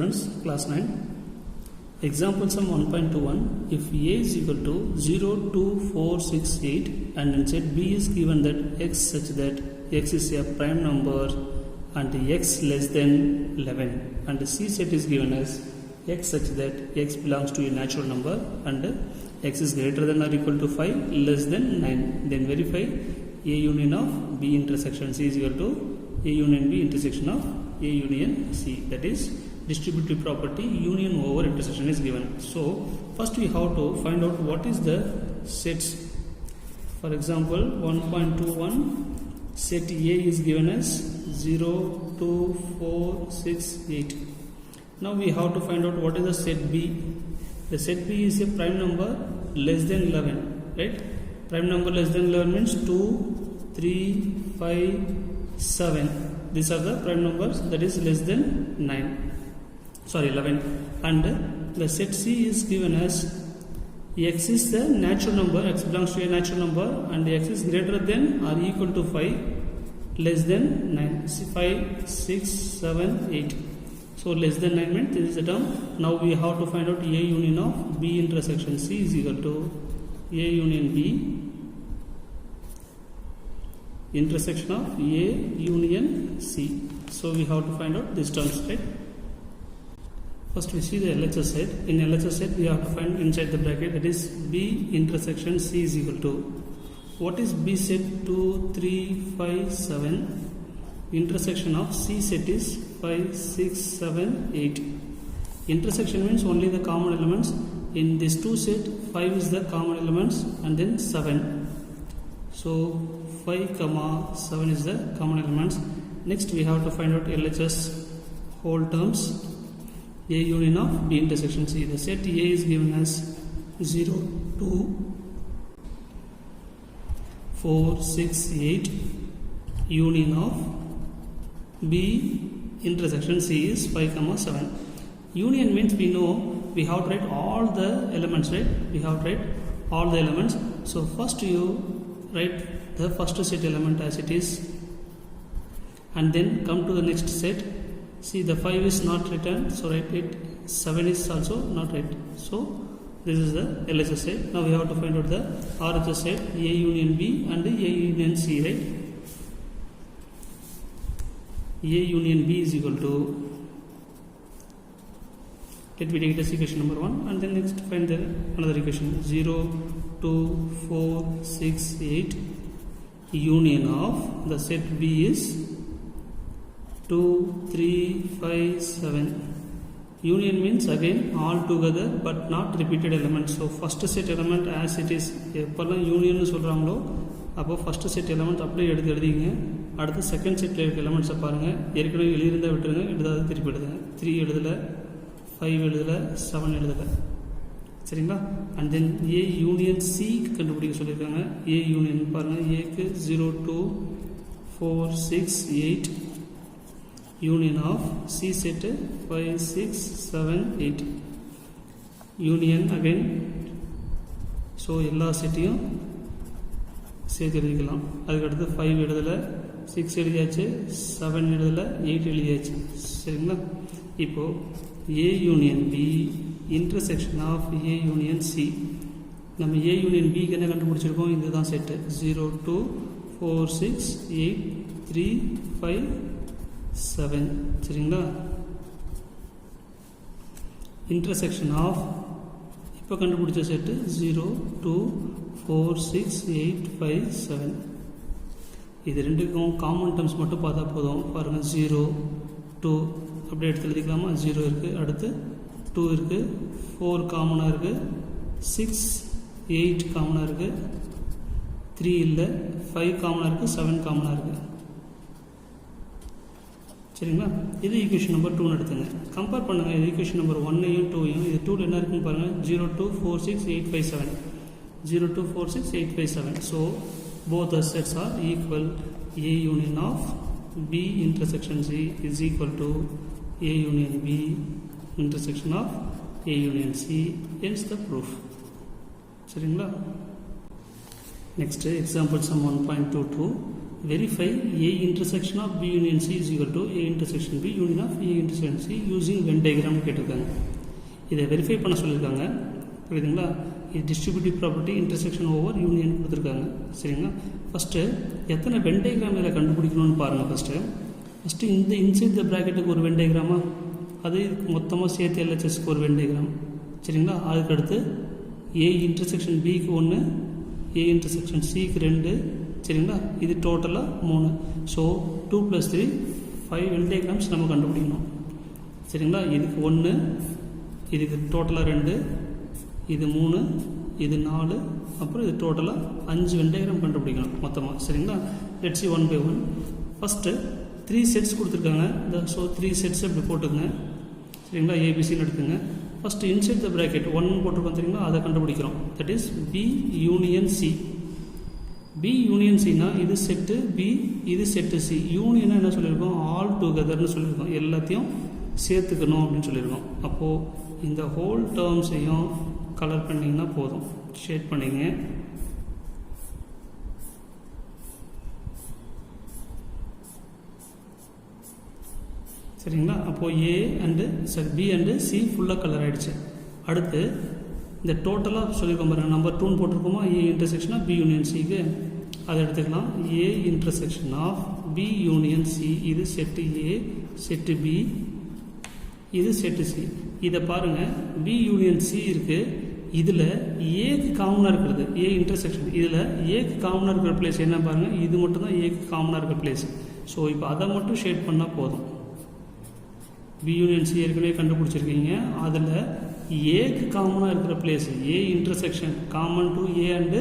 students, class 9. Example sum 1.21. If A is equal to 0, 2, 4, 6, 8 and in set B is given that x such that x is a prime number and x less than 11 and C set is given as x such that x belongs to a natural number and x is greater than or equal to 5 less than 9, then verify A union of B intersection C is equal to A union B intersection of A union C, that is distributive property union over intersection is given. So first we have to find out what is the sets. For example 1.21 set A is given as 0, 2, 4, 6, 8. Now we have to find out what is the set B. The set B is a prime number less than 11, right? Prime number less than 11 means 2, 3, 5, 7. These are the prime numbers that is less than 11. And the set C is given as x is the natural number, x belongs to a natural number and x is greater than or equal to 5 less than 9. 5, 6, 7, 8. So less than 9 means this is the term. Now we have to find out A union of B intersection C is equal to A union B intersection of A union C. So we have to find out these terms, right? First we see the LHS set. In LHS set we have to find inside the bracket, that is B intersection C is equal to, what is B set? 2, 3, 5, 7. Intersection of C set is 5, 6, 7, 8. Intersection means only the common elements. In this 2 set, 5 is the common elements and then 7. So 5, 7 is the common elements. Next we have to find out LHS whole terms. A union of B intersection C. The set A is given as 0, 2, 4, 6, 8. Union of B intersection C is 5, 7. Union means we know we have to write all the elements, right? We have to write all the elements. So first you write the first set element as it is and then come to the next set. See, the 5 is not written, so write it. 7 is also not written. So this is the LHS set. Now we have to find out the RHS set, A union B and A union C, right? A union B is equal to, let me take it as equation number 1 and then next find the another equation. 0, 2, 4, 6, 8. Union of the set B is 2, 3, 5, 7. Union means again all together but not repeated elements. So first set element as it is. எப்பெல்லாம் union சொல்கிறாங்களோ அப்போ first set element அப்படியே எழுதிங்க. அடுத்து second settle இருக்க எலமெண்ட்ஸை பாருங்கள். ஏற்கனவே எழுதியிருந்தால் விட்டுருங்க, எழுதாது திருப்பி எழுதுங்க. 3 எழுதலை, 5 எழுதலை, 7 எழுதலை, சரிங்களா? And then A union C கண்டுபிடிக்க சொல்லியிருக்காங்க. ஏ யூனியன் பாருங்கள், ஏக்கு 0, 2, 4, 6, 8. Union of C set 5, 6, 7, 8. Union again. So எல்லா செட்டையும் சேர்த்து எழுதிக்கலாம். அதுக்கடுத்து 5 எழுதலை, 6 எழுதியாச்சு, 7 எழுதலை, 8 எழுதியாச்சு, சரிங்களா? இப்போது A union B intersection of A union C. நம்ம A union B என்ன கண்டுபிடிச்சிருக்கோம்? இதுதான் செட்டு. 0, 2, 4, 6, 8, 3, 5, 7, சரிங்களா? இன்டர்செக்ஷன் ஆஃப் இப்போ கண்டுபிடிச்ச செட்டு 0, 2, 4, 6, 8, 5, 7. இது ரெண்டுக்கும் காமன் டர்ம்ஸ் மட்டும் பார்த்தா போதும். பாருங்கள் 0, 2 அப்படியே எடுத்து எழுதிக்கலாமா? 0 இருக்குது, அடுத்து 2 இருக்குது, 4 காமனாக இருக்குது, 6, 8 காமனாக இருக்குது, 3 இல்லை, 5 காமனாக இருக்குது, 7 காமனாக இருக்குது, சரிங்களா? இது ஈக்குவேஷன் நம்பர் 2 எடுத்துங்க. கம்பேர் பண்ணுங்கள் இது ஈக்குவேஷன் நம்பர் 1ஐயும் 2ஐயும். இது 2 என்ன இருக்குன்னு பாருங்கள். 0, 2, 4, 6, 8, 5, 7. 0, 2, 4, 6, 8, 5, 7. So both the sets are equal. A union of B intersection C is equal to A union B intersection of A union C. Hence the proof. சரிங்களா? Next example sum 1.22. Verify A intersection of B union C is equal to A intersection B union of A intersection C using Venn diagram கேட்டிருக்காங்க. இதை verify பண்ண சொல்லியிருக்காங்க. புரியுதுங்களா? இது distributive property intersection over union கொடுத்துருக்காங்க. சரிங்களா? First எத்தனை Venn diagram இதில் கண்டுபிடிக்கணும்னு பாருங்கள். ஃபஸ்ட்டு இந்த இன்சைட் த ப்ராக்கெட்டுக்கு ஒரு வென் டயக்ராமா, அது மொத்தமாக சேர்த்து எல்ஹெச்எஸ்க்கு ஒரு வென் டயக்ராம். சரிங்களா? அதுக்கடுத்து ஏ இன்டர்செக்ஷன் பிக்கு 1, ஏ இன்டர்செக்ஷன் சிக்கு 2. சரிங்களா? இது டோட்டலாக 3. ஸோ 2 + 3 5 வென் டயக்ராம்ஸ் நம்ம கண்டுபிடிக்கணும். சரிங்களா? இதுக்கு 1, இதுக்கு டோட்டலாக 2, இது 3, இது 4, அப்புறம் இது டோட்டலாக 5 வென் டயக்ராம் கண்டுபிடிக்கணும் மொத்தமாக. சரிங்களா? Let's see 1 by 1. First 3 sets கொடுத்துருக்காங்க. ஸோ 3 செட்ஸ் அப்படி போட்டுக்கங்க. சரிங்களா? ஏபிசின்னு எடுத்துங்க. ஃபஸ்ட்டு இன்சைட் த ப்ராக்கெட் 1 போட்டிருக்கோம். சரிங்களா? அதை கண்டுபிடிக்கிறோம். That is B union C. B union சினா இது செட்டு பி, இது செட்டு சி. யூனியனாக என்ன சொல்லியிருக்கோம்? ஆல் டுகெதர்னு சொல்லியிருக்கோம். எல்லாத்தையும் சேர்த்துக்கணும் அப்படின்னு சொல்லியிருக்கோம். அப்போது இந்த ஹோல் டேர்ம்ஸையும் கலர் பண்ணிங்கன்னா போதும். ஷேட் பண்ணிங்க. சரிங்களா? அப்போது பி அண்டு சி ஃபுல்லாக கலர் ஆகிடுச்சு. அடுத்து இந்த டோட்டலாக சொல்லியிருக்கோம் பாருங்கள். நம்பர் 2 போட்டிருக்கோமா? A intersection of B union சிக்கு அதை எடுத்துக்கலாம். A intersection of B union C. இது செட்டு ஏ, செட்டு பி, இது செட்டு சி. இதை பாருங்கள், பி யூனியன் சி இருக்குது. இதில் ஏக்கு காமனாக இருக்கிறது ஏ இன்டர்செக்ஷன். இதில் ஏக்கு காமனாக இருக்கிற பிளேஸ் என்ன பாருங்கள், இது மட்டும் தான் ஏக்கு காமனாக இருக்கிற பிளேஸ். ஸோ இப்போ அதை மட்டும் ஷேட் பண்ணால் போதும். பி யூனியன் சி ஏற்கனவே கண்டுபிடிச்சிருக்கீங்க. அதில் ஏக்கு காமனாக இருக்கிற place A intersection common to A and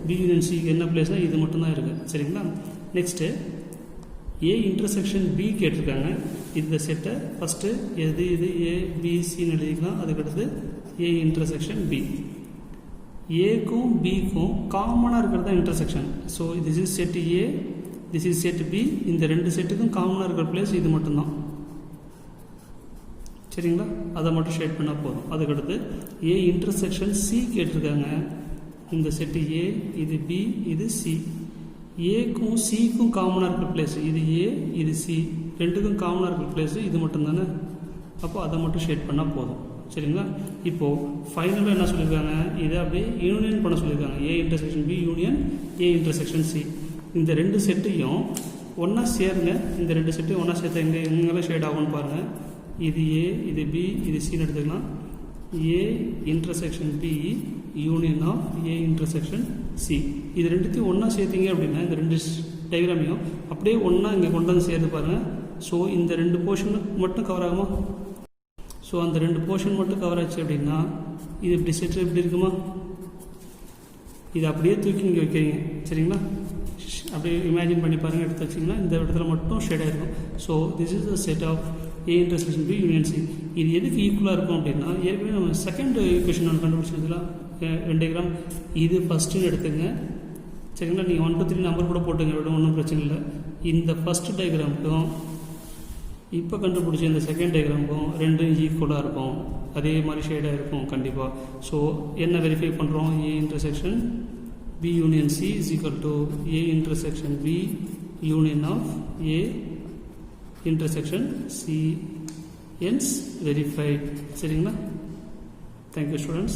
B union சிக்கு என்ன பிளேஸ்னால் இது மட்டும்தான் இருக்குது. சரிங்களா? நெக்ஸ்ட்டு ஏ இன்டர்செக்ஷன் பி கேட்டிருக்காங்க. இந்த செட்டை ஃபஸ்ட்டு இது ஏபிசின்னு எழுதிக்கலாம். அதுக்கடுத்து ஏ இன்டர்செக்ஷன் பி. ஏக்கும் பிக்கும் காமனாக இருக்கிறது தான் intersection. So this is set A, this is set B. இந்த 2 செட்டுக்கும் காமனாக இருக்கிற பிளேஸ் இது மட்டும்தான். சரிங்களா? அதை மட்டும் ஷேட் பண்ணால் போதும். அதுக்கடுத்து ஏ இன்டர்செக்ஷன் சி கேட்டிருக்காங்க. இந்த செட்டு ஏ, இது பி, இது சி. ஏக்கும் சிக்கும் காமனாக இருக்கிற பிளேஸ் இது ஏ, இது சி. 2க்கும் காமனாக இருக்கிற பிளேஸ் இது மட்டும் தானே. அப்போ அதை மட்டும் ஷேட் பண்ணால் போதும். சரிங்களா? இப்போது ஃபைனலாக என்ன சொல்லியிருக்காங்க? இதை அப்படியே யூனியன் பண்ண சொல்லியிருக்காங்க. A intersection B union A intersection C. இந்த 2 செட்டையும் ஒன்றா சேருங்க. இந்த 2 செட்டையும் ஒன்றா சேர்த்து எங்கெல்லாம் ஷேட் ஆகும்னு பாருங்கள். இது ஏ, இது பி, இது சின்னு எடுத்துக்கலாம். A intersection B union of A intersection C. இது 2த்தையும் ஒன்றா சேர்த்திங்க அப்படின்னா இந்த 2 டயக்ராமையும் அப்படியே ஒன்றா இங்கே கொண்டு வந்து சேர்த்து பாருங்கள். ஸோ இந்த 2 போர்ஷன் மட்டும் கவர் ஆகுமா? ஸோ அந்த 2 போர்ஷன் மட்டும் கவர் ஆச்சு அப்படின்னா இது இப்படி செட்டு இப்படி இருக்குமா? இது அப்படியே தூக்கி இங்கே வைக்கிறீங்க. சரிங்களா? அப்படியே இமேஜின் பண்ணி பாருங்கள். எடுத்து வச்சிங்கன்னா இந்த இடத்துல மட்டும் ஷேடாக இருக்கும். So this is the set of A intersection B union C. இது எதுக்கு ஈக்குவலாக இருக்கும் அப்படின்னா, ஏற்கனவே நம்ம செகண்ட் ஈக்குவேஷன் நான் கண்டுபிடிச்சதுலாம் வென் டயக்ராம். இது ஃபஸ்ட்டுன்னு எடுத்துங்க. சரிங்களா? நீங்கள் 1 2 3 நம்பர் கூட போட்டுங்க, விட ஒன்றும் பிரச்சனை இல்லை. இந்த ஃபஸ்ட்டு டயக்ராமுக்கும் இப்போ கண்டுபிடிச்ச இந்த செகண்ட் டயக்ராமுக்கும் 2 ஈக்குவலாக இருக்கும். அதே மாதிரி ஷேடாக இருக்கும் கண்டிப்பாக. ஸோ என்ன வெரிஃபை பண்ணுறோம்? A intersection B union C is equal to A intersection B union of A intersection C ends verified. சரிங்களா? Thank you students.